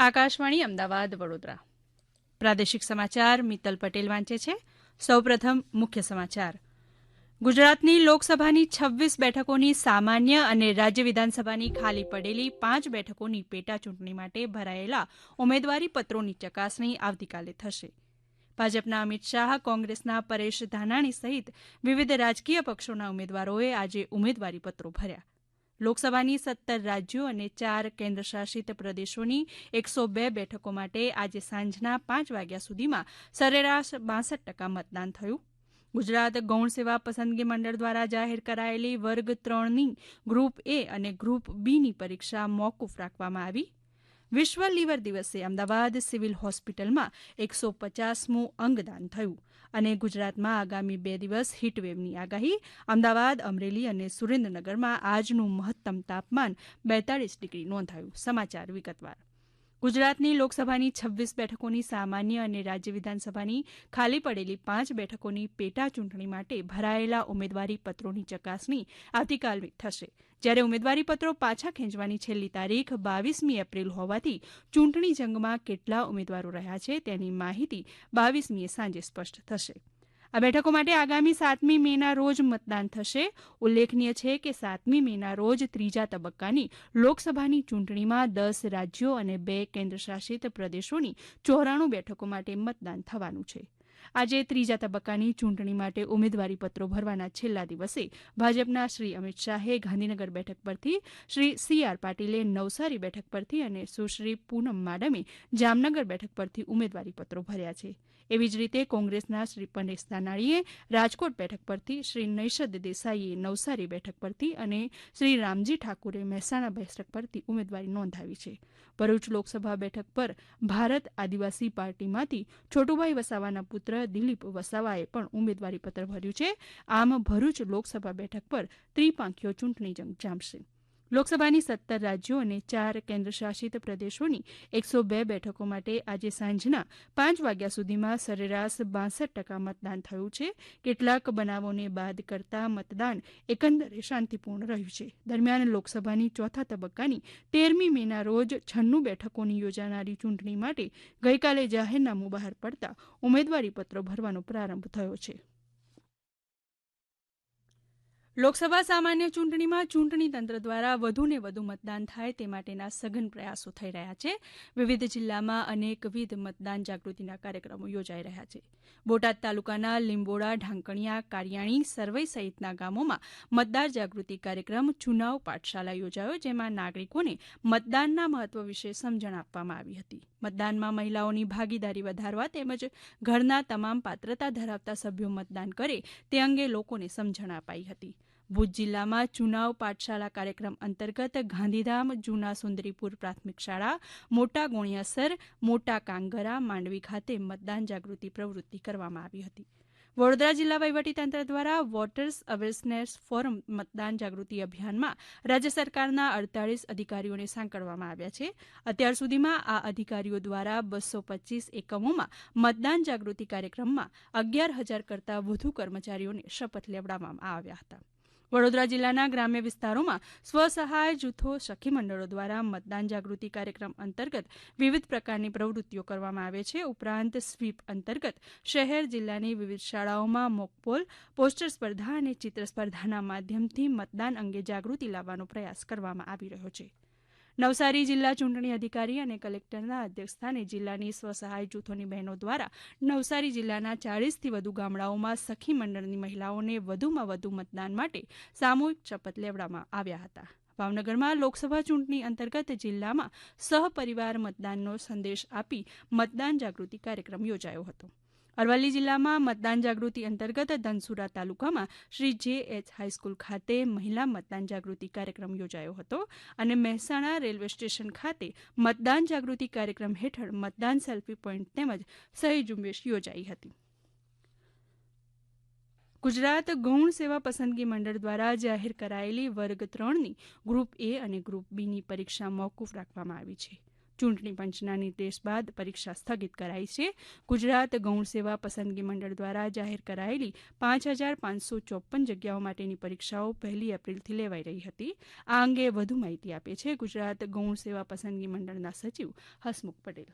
આકાશવાણી અમદાવાદ વડોદરા પ્રાદેશિક સમાચાર મિત્તલ પટેલ વાંચે છે. સૌપ્રથમ મુખ્ય સમાચાર. ગુજરાતની લોકસભાની 26 બેઠકોની સામાન્ય અને રાજ્ય વિધાનસભાની ખાલી પડેલી 5 બેઠકોની પેટા ચૂંટણી માટે ભરાયેલા ઉમેદવારી પત્રોની ચકાસણી આવતીકાલે થશે. ભાજપના અમિત શાહ, કોંગ્રેસના પરેશ ધાનાણી સહિત વિવિધ રાજકીય પક્ષોના ઉમેદવારોએ આજે ઉમેદવારી પત્રો ભર્યા. લોકસભાની 17 રાજ્યો અને 4 કેન્દ્રશાસિત પ્રદેશોની 102 બેઠકો માટે આજે સાંજના 5 વાગ્યા સુધીમાં સરેરાશ 62% મતદાન થયું. ગુજરાત ગૌણ સેવા પસંદગી મંડળ દ્વારા જાહેર કરાયેલી વર્ગ 3ની ગ્રુપ એ અને ગ્રુપ બીની પરીક્ષા મોકૂફ રાખવામાં આવી. વિશ્વ લીવર દિવસે અમદાવાદ સિવિલ હોસ્પિટલમાં 150મું અંગદાન થયું. અને ગુજરાતમાં આગામી 2 દિવસ હીટવેવની આગાહી. અમદાવાદ, અમરેલી અને સુરેન્દ્રનગરમાં આજનું મહત્તમ તાપમાન 42 ડિગ્રી નોંધાયું. સમાચાર વિગતવાર. ગુજરાતની લોકસભાની 26 બેઠકોની સામાન્ય અને રાજ્ય વિધાનસભાની ખાલી પડેલી 5 બેઠકોની પેટા ચૂંટણી માટે ભરાયેલા ઉમેદવારી પત્રોની ચકાસણી આવતીકાલે થશે. જ્યારે ઉમેદવારી પત્રો પાછા ખેંચવાની છેલ્લી તારીખ 22મી એપ્રિલ હોવાથી ચૂંટણી જંગમાં કેટલા ઉમેદવારો રહ્યા છે તેની માહિતી 22મીએ સાંજે સ્પષ્ટ થશે. આ બેઠકો માટે આગામી 7મી મેના રોજ મતદાન થશે. ઉલ્લેખનીય છે કે 7મી મેના રોજ ત્રીજા તબક્કાની લોકસભાની ચૂંટણીમાં 10 રાજ્યો અને 2 કેન્દ્રશાસિત પ્રદેશોની 94 બેઠકો માટે મતદાન થવાનું છે. આજે ત્રીજા તબક્કાની ચૂંટણી માટે ઉમેદવારી પત્રો ભરવાના છેલ્લા દિવસે ભાજપના શ્રી અમિત શાહે ગાંધીનગર બેઠક પરથી, શ્રી સી.આર. પાટીલે નવસારી બેઠક પરથી અને સુશ્રી પૂનમ માડમે જામનગર બેઠક પરથી ઉમેદવારી પત્રો ભર્યા છે. એવી જ રીતે કોંગ્રેસના શ્રી પરેશ ધાનાણીએ રાજકોટ બેઠક પરથી, શ્રી નૈશદ દેસાઈએ નવસારી બેઠક પરથી અને શ્રી રામજી ઠાકુરે મહેસાણા બેઠક પરથી ઉમેદવારી નોંધાવી છે. ભરૂચ લોકસભા બેઠક પર ભારત આદિવાસી પાર્ટીમાંથી છોટુભાઈ વસાવાના પુત્ર દિલીપ વસાવાએ પણ ઉમેદવારી પત્ર ભર્યું છે. આમ ભરૂચ લોકસભા બેઠક પર ત્રિપાંખીયો ચૂંટણી જંગ જામશે. લોકસભાની 17 રાજ્યો અને 4 કેન્દ્રશાસિત પ્રદેશોની 102 બેઠકો માટે આજે સાંજના 5 વાગ્યા સુધીમાં સરેરાશ 62% મતદાન થયું છે. કેટલાક બનાવોને બાદ કરતાં મતદાન એકંદરે શાંતિપૂર્ણ રહ્યું છે. દરમિયાન લોકસભાની ચોથા તબક્કાની 13મી મેના રોજ 96 બેઠકોની યોજાનારી ચૂંટણી માટે ગઈકાલે જાહેરનામું બહાર પડતા ઉમેદવારી પત્રો ભરવાનો પ્રારંભ થયો છે. લોકસભા સામાન્ય ચૂંટણીમાં ચૂંટણી તંત્ર દ્વારા વધુને વધુ મતદાન થાય તે માટેના સઘન પ્રયાસો થઈ રહ્યા છે. વિવિધ જિલ્લામાં અનેકવિધ મતદાન જાગૃતિના કાર્યક્રમો યોજાઈ રહ્યા છે. બોટાદ તાલુકાના લીંબોડા, ઢાંકણિયા, કારિયાણી, સરવઈ સહિતના ગામોમાં મતદાર જાગૃતિ કાર્યક્રમ ચુનાવ પાઠશાળા યોજાયો, જેમાં નાગરિકોને મતદાનના મહત્વ વિશે સમજણ આપવામાં આવી હતી. મતદાનમાં મહિલાઓની ભાગીદારી વધારવા તેમજ ઘરના તમામ પાત્રતા ધરાવતા સભ્યો મતદાન કરે તે અંગે લોકોને સમજણ અપાઈ હતી. ભુજ જિલ્લામાં ચુનાવ પાઠશાળા કાર્યક્રમ અંતર્ગત ગાંધીધામ, જૂના સુંદરીપુર પ્રાથમિક શાળા, મોટા ગોણિયાસર, મોટા કાંગરા, માંડવી ખાતે મતદાન જાગૃતિ પ્રવૃત્તિ કરવામાં આવી હતી. વડોદરા જિલ્લા વહીવટીતંત્ર દ્વારા વોટર્સ અવેરનેસ ફોર મતદાન જાગૃતિ અભિયાનમાં રાજ્ય સરકારના 48 અધિકારીઓને સાંકળવામાં આવ્યા છે. અત્યાર સુધીમાં આ અધિકારીઓ દ્વારા 225 એકમોમાં મતદાન જાગૃતિ કાર્યક્રમમાં 11,000 કરતાં વધુ કર્મચારીઓને શપથ લેવડાવવામાં આવ્યા હતા. વડોદરા જિલ્લાના ગ્રામ્ય વિસ્તારોમાં સ્વસહાય જૂથો, સખી મંડળો દ્વારા મતદાન જાગૃતિ કાર્યક્રમ અંતર્ગત વિવિધ પ્રકારની પ્રવૃત્તિઓ કરવામાં આવે છે. ઉપરાંત સ્વીપ અંતર્ગત શહેર જિલ્લાની વિવિધ શાળાઓમાં મોકપોલ, પોસ્ટર સ્પર્ધા અને ચિત્ર સ્પર્ધાના માધ્યમથી મતદાન અંગે જાગૃતિ લાવવાનો પ્રયાસ કરવામાં આવી રહ્યો છે. નવસારી જિલ્લા ચૂંટણી અધિકારી અને કલેક્ટરના અધ્યક્ષસ્થાને જિલ્લાની સ્વસહાય જૂથોની બહેનો દ્વારા નવસારી જિલ્લાના 40થી વધુ ગામડાઓમાં સખી મંડળની મહિલાઓને વધુમાં વધુ મતદાન માટે સામૂહિક શપથ લેવડાવવામાં આવ્યા હતા. ભાવનગરમાં લોકસભા ચૂંટણી અંતર્ગત જિલ્લામાં સહપરિવાર મતદાનનો સંદેશ આપી મતદાન જાગૃતિ કાર્યક્રમ યોજાયો હતો. અરવલ્લી જિલ્લામાં મતદાન જાગૃતિ અંતર્ગત ધનસુરા તાલુકામાં શ્રી જે.એચ. હાઈસ્કૂલ ખાતે મહિલા મતદાન જાગૃતિ કાર્યક્રમ યોજાયો હતો અને મહેસાણા રેલવે સ્ટેશન ખાતે મતદાન જાગૃતિ કાર્યક્રમ હેઠળ મતદાન સેલ્ફી પોઈન્ટ તેમજ સહી ઝુંબેશ યોજાઈ હતી. ગુજરાત ગૌણ સેવા પસંદગી મંડળ દ્વારા જાહેર કરાયેલી વર્ગ 3ની ગ્રુપ એ અને ગ્રુપ બીની પરીક્ષા મોકૂફ રાખવામાં આવી છે. ચૂંટણી પંચના નિર્દેશ બાદ પરીક્ષા સ્થગિત કરાઈ છે. ગુજરાત ગૌણ સેવા પસંદગી મંડળ દ્વારા જાહેર કરાયેલી 5,554 જગ્યાઓ માટેની પરીક્ષાઓ 1 એપ્રિલથી લેવાઈ રહી હતી. આ અંગે વધુ માહિતી આપે છે ગુજરાત ગૌણ સેવા પસંદગી મંડળના સચિવ હસમુખ પટેલ.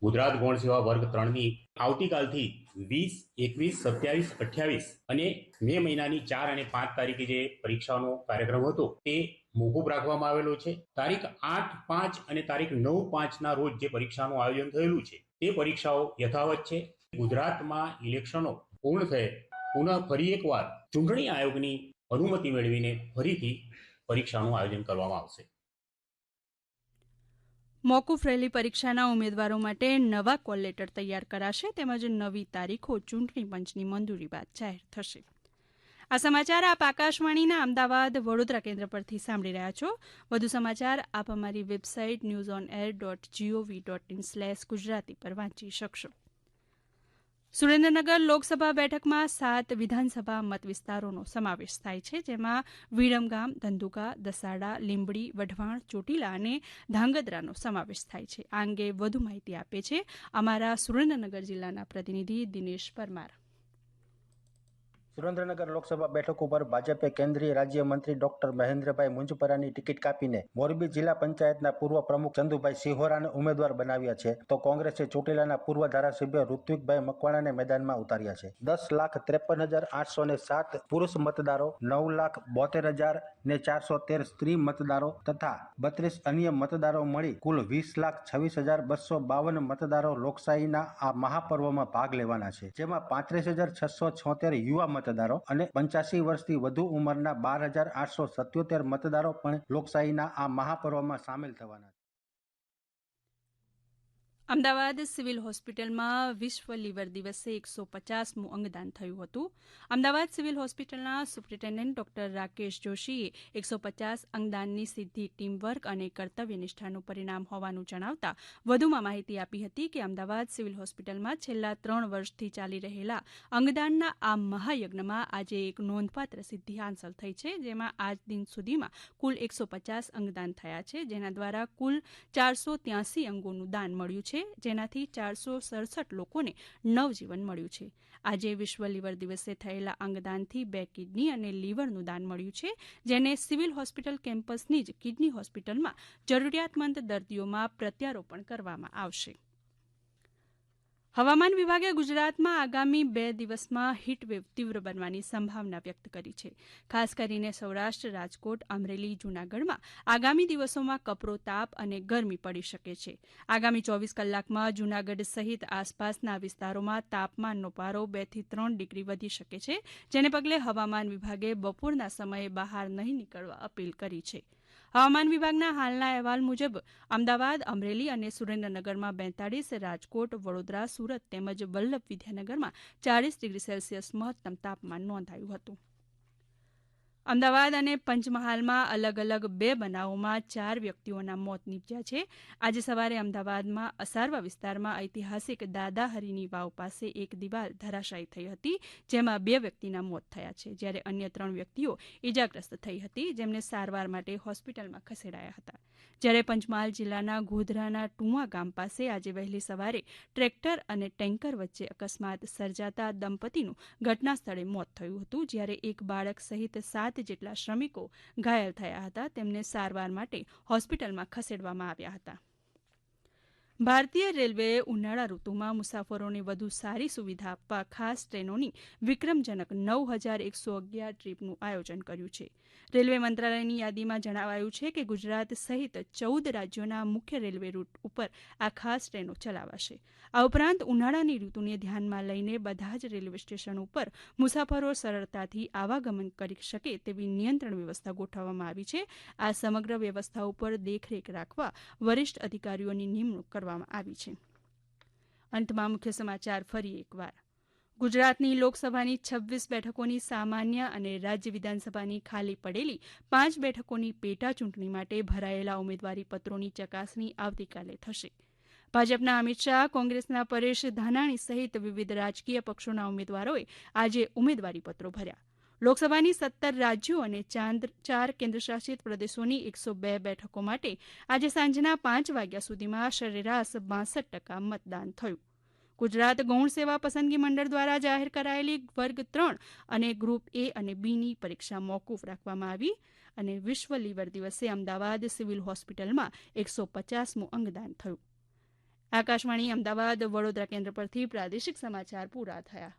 ગુજરાત ગૌણ સેવા વર્ગ 3ની આવતીકાલથી 20, 21, 27, 28 અને મે મહિનાની 4 અને 5 તારીખે જે પરીક્ષાનો કાર્યક્રમ હતો તે મોકૂફ રાખવામાં આવેલો છે. તારીખ 8, 5 અને તારીખ 9, 5 ના રોજ જે પરીક્ષાનું આયોજન થયેલું છે તે પરીક્ષાઓ યથાવત છે. ગુજરાતમાં ઇલેક્શનો પૂર્ણ થયે પુનઃ ફરી એકવાર ચૂંટણી આયોગની અનુમતિ મેળવીને ફરીથી પરીક્ષાનું આયોજન કરવામાં આવશે. મોકૂફ રહેલી પરીક્ષાના ઉમેદવારો માટે નવા કોલ લેટર તૈયાર કરાશે તેમજ નવી તારીખો ચૂંટણી પંચની મંજૂરી બાદ જાહેર થશે. આ સમાચાર આપ આકાશવાણીના અમદાવાદ વડોદરા કેન્દ્ર પરથી સાંભળી રહ્યા છો. વધુ સમાચાર આપ અમારી વેબસાઇટ newsonair.gov.in/ગુજરાતી પર વાંચી શકશો. સુરેન્દ્રનગર લોકસભા બેઠકમાં 7 વિધાનસભા મત વિસ્તારોનો સમાવેશ થાય છે, જેમાં વિરમગામ, ધંધુકા, દસાડા, લીંબડી, વઢવાણ, ચોટીલા અને ધાંગધ્રાનો સમાવેશ થાય છે. આ અંગે વધુ માહિતી આપે છે અમારા સુરેન્દ્રનગર જિલ્લાના પ્રતિનિધિ દિનેશ પરમાર. સુરેન્દ્રનગર લોકસભા બેઠક ઉપર ભાજપે કેન્દ્રીય રાજ્યમંત્રી ડોક્ટર મહેન્દ્રભાઈ મુંજપરાની ટિકિટ કાપીને મોરબી જિલ્લા પંચાયતના પૂર્વ પ્રમુખ ચંદુભાઈ સિહોરાને ઉમેદવાર બનાવ્યા છે, તો કોંગ્રેસે ચોટીલાના પૂર્વ ધારાસભ્ય ઋત્વિકભાઈ મકવાણાને મેદાનમાં ઉતાર્યા છે. 10,53,807 પુરુષ મતદારો, 9,72,413 સ્ત્રી મતદારો તથા 32 અન્ય મતદારો મળી કુલ 20,26,252 મતદારો લોકશાહીના આ મહાપર્વમાં ભાગ લેવાના છે, જેમાં 35,676 યુવા મતદારો અને 85 વર્ષથી વધુ ઉંમરના 12,877 મતદારો પણ લોકશાહીના આ મહાપર્વમાં સામેલ થવાના છે. અમદાવાદ સિવિલ હોસ્પિટલમાં વિશ્વ લીવર દિવસે 150મું અંગદાન થયું હતું. અમદાવાદ સિવિલ હોસ્પિટલના સુપ્રિન્ટેન્ડન્ટ ડોક્ટર રાકેશ જોશીએ 150 અંગદાનની સિદ્ધિ ટીમવર્ક અને કર્તવ્યનિષ્ઠાનું પરિણામ હોવાનું જણાવતા વધુમાં માહિતી આપી હતી કે અમદાવાદ સિવિલ હોસ્પિટલમાં છેલ્લા 3 વર્ષથી ચાલી રહેલા અંગદાનના આ મહાયજ્ઞમાં આજે એક નોંધપાત્ર સિદ્ધિ હાંસલ થઈ છે, જેમાં આજ દિન સુધીમાં કુલ 150 અંગદાન થયા છે, જેના દ્વારા કુલ 483 અંગોનું દાન મળ્યું છે, જેનાથી 467 લોકોને નવજીવન મળ્યું છે. આજે વિશ્વ લીવર દિવસે થયેલા અંગદાનથી 2 કિડની અને લીવરનું દાન મળ્યું છે, જેને સિવિલ હોસ્પિટલ કેમ્પસની જ કિડની હોસ્પિટલમાં જરૂરિયાતમંદ દર્દીઓમાં પ્રત્યારોપણ કરવામાં આવશે. હવામાન વિભાગે ગુજરાતમાં આગામી 2 દિવસમાં હીટવેવ તીવ્ર બનવાની સંભાવના વ્યક્ત કરી છે. ખાસ કરીને સૌરાષ્ટ્ર, રાજકોટ, અમરેલી, જૂનાગઢમાં આગામી દિવસોમાં કપરો તાપ અને ગરમી પડી શકે છે. આગામી 24 કલાકમાં જૂનાગઢ સહિત આસપાસના વિસ્તારોમાં તાપમાનનો પારો 2 થી 3 ડિગ્રી વધી શકે છે, જેને પગલે હવામાન વિભાગે બપોરના સમયે બહાર નહીં નીકળવા અપીલ કરી છે. હવામાન વિભાગના હાલના અહેવાલ મુજબ અમદાવાદ, અમરેલી અને સુરેન્દ્રનગરમાં 42, રાજકોટ, વડોદરા, સુરત તેમજ વલ્લભ વિદ્યાનગરમાં 40 ડિગ્રી સેલ્સિયસ મહત્તમ તાપમાન નોંધાયું હતું. અમદાવાદ અને પંચમહાલમાં અલગ અલગ 2 બનાવોમાં 4 વ્યક્તિઓના મોત નીપજ્યા છે. આજે સવારે અમદાવાદમાં અસારવા વિસ્તારમાં ઐતિહાસિક દાદાહરીની વાવ પાસે એક દિવાલ ધરાશાયી થઈ હતી, જેમાં 2 વ્યક્તિના મોત થયા છે, જ્યારે અન્ય 3 વ્યક્તિઓ ઇજાગ્રસ્ત થઈ હતી, જેમને સારવાર માટે હોસ્પિટલમાં ખસેડાયા હતા. જ્યારે પંચમહાલ જિલ્લાના ગોધરાના ટુવા ગામ પાસે આજે વહેલી સવારે ટ્રેક્ટર અને ટેન્કર વચ્ચે અકસ્માત સર્જાતા દંપતીનું ઘટના સ્થળે મોત થયું હતું, જ્યારે એક બાળક સહિત 7 જેટલા શ્રમિકો ઘાયલ થયા હતા, તેમને સારવાર માટે હોસ્પિટલમાં ખસેડવામાં આવ્યા હતા. ભારતીય રેલવેએ ઉનાળા ઋતુમાં મુસાફરોને વધુ સારી સુવિધા આપવા ખાસ ટ્રેનોની વિક્રમજનક 9,111 ટ્રીપનું આયોજન કર્યું છે. રેલવે મંત્રાલયની યાદીમાં જણાવાયું છે કે ગુજરાત સહિત 14 રાજ્યોના મુખ્ય રેલવે રૂટ ઉપર આ ખાસ ટ્રેનો ચલાવાશે. આ ઉપરાંત ઉનાળાની ઋતુને ધ્યાનમાં લઈને બધા જ રેલવે સ્ટેશન ઉપર મુસાફરો સરળતાથી આવાગમન કરી શકે તેવી નિયંત્રણ વ્યવસ્થા ગોઠવવામાં આવી છે. આ સમગ્ર વ્યવસ્થા ઉપર દેખરેખ રાખવા વરિષ્ઠ અધિકારીઓની નિમણૂક કરવામાં આવી છે. અંતમાં મુખ્ય સમાચાર ફરી એકવાર. ગુજરાતની લોકસભાની 26 બેઠકોની સામાન્ય અને રાજ્ય વિધાનસભાની ખાલી પડેલી 5 બેઠકોની પેટા ચૂંટણી માટે ભરાયેલા ઉમેદવારી પત્રોની ચકાસણી આવતીકાલે થશે. ભાજપના અમિત શાહ, કોંગ્રેસના પરેશ ધાનાણી સહિત વિવિધ રાજકીય પક્ષોના ઉમેદવારોએ આજે ઉમેદવારી પત્રો ભર્યા. લોકસભાની 17 રાજ્યો અને 4 કેન્દ્રશાસિત પ્રદેશોની 102 બેઠકો માટે આજે સાંજના 5 વાગ્યા સુધીમાં સરેરાશ 62% મતદાન થયું. ગુજરાત ગૌણ સેવા પસંદગી મંડળ દ્વારા જાહેર કરાયેલી વર્ગ 3 અને ગ્રુપ A અને B ની પરીક્ષા મોકૂફ રાખવામાં આવી અને વિશ્વ લીવર દિવસે અમદાવાદ સિવિલ હોસ્પિટલમાં 150મું અંગદાન થયું. આકાશવાણી અમદાવાદ વડોદરા કેન્દ્ર પરથી પ્રાદેશિક સમાચાર પૂરા થયા.